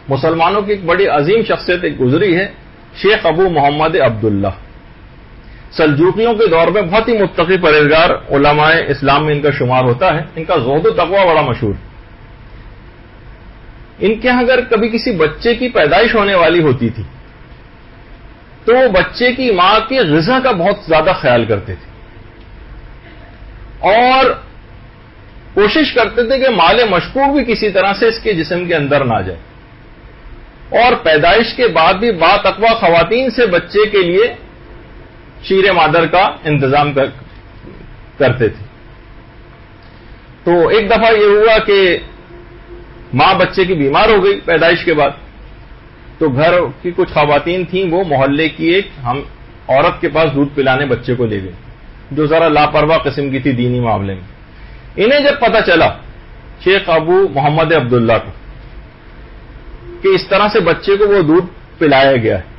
مسلمانوں کی ایک بڑی عظیم شخصیت ایک گزری ہے، شیخ ابو محمد عبداللہ، سلجوقیوں کے دور میں بہت ہی متقی پرہیزگار علماء اسلام میں ان کا شمار ہوتا ہے. ان کا زہد و تقوی بڑا مشہور. ان کے اگر کبھی کسی بچے کی پیدائش ہونے والی ہوتی تھی تو وہ بچے کی ماں کی غذا کا بہت زیادہ خیال کرتے تھے اور کوشش کرتے تھے کہ مال مشکوک بھی کسی طرح سے اس کے جسم کے اندر نہ جائے، اور پیدائش کے بعد بھی با تقوی خواتین سے بچے کے لیے شیر مادر کا انتظام کرتے تھے. تو ایک دفعہ یہ ہوا کہ ماں بچے کی بیمار ہو گئی پیدائش کے بعد، تو گھر کی کچھ خواتین تھیں، وہ محلے کی ایک عورت کے پاس دودھ پلانے بچے کو لے گئی جو ذرا لاپرواہ قسم کی تھی دینی معاملے میں. انہیں جب پتہ چلا شیخ ابو محمد عبداللہ کو کہ اس طرح سے بچے کو وہ دودھ پلایا گیا ہے،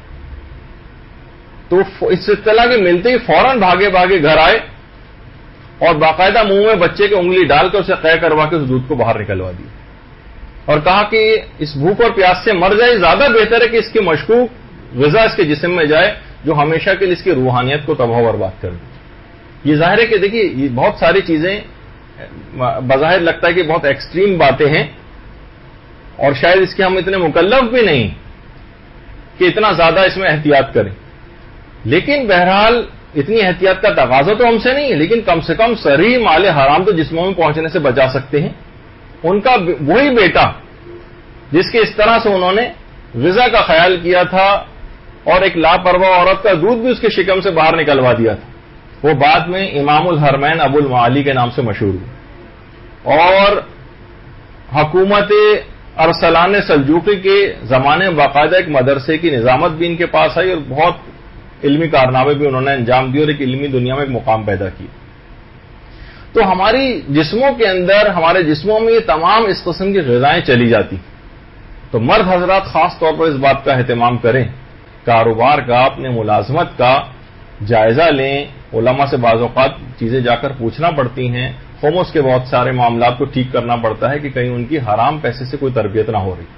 تو اس اطلاع کے ملتے ہی فوراً بھاگے گھر آئے اور باقاعدہ منہ میں بچے کی انگلی ڈال کر اسے قے کروا کے اس دودھ کو باہر نکلوا دیا اور کہا کہ اس بھوک اور پیاس سے مر جائے، زیادہ بہتر ہے کہ اس کی مشکوک غذا اس کے جسم میں جائے جو ہمیشہ کے لیے اس کی روحانیت کو تباہ و برباد کر دے. یہ ظاہر ہے کہ دیکھیے یہ بہت ساری چیزیں بظاہر لگتا ہے کہ بہت ایکسٹریم باتیں ہیں اور شاید اس کے ہم اتنے مکلف بھی نہیں کہ اتنا زیادہ اس میں احتیاط کریں، لیکن بہرحال اتنی احتیاط کا تقاضا تو ہم سے نہیں ہے، لیکن کم سے کم صریح مال حرام تو جسموں میں پہنچنے سے بچا سکتے ہیں. ان کا وہی بیٹا جس کے اس طرح سے انہوں نے غذا کا خیال کیا تھا اور ایک لاپرواہ عورت کا دودھ بھی اس کے شکم سے باہر نکلوا دیا تھا، وہ بعد میں امام الحرمین ابو المعالی کے نام سے مشہور ہوئے اور حکومت ارسلان سلجوقی کے زمانے میں باقاعدہ ایک مدرسے کی نظامت بھی ان کے پاس آئی اور بہت علمی کارنامے بھی انہوں نے انجام دیے اور ایک علمی دنیا میں ایک مقام پیدا کیا. تو ہماری جسموں کے اندر، ہمارے جسموں میں یہ تمام اس قسم کی غذائیں چلی جاتی. تو مرد حضرات خاص طور پر اس بات کا اہتمام کریں، کاروبار کا، اپنے ملازمت کا جائزہ لیں. علماء سے بعض اوقات چیزیں جا کر پوچھنا پڑتی ہیں، خمس کے بہت سارے معاملات کو ٹھیک کرنا پڑتا ہے کہ کہیں ان کی حرام پیسے سے کوئی تربیت نہ ہو رہی.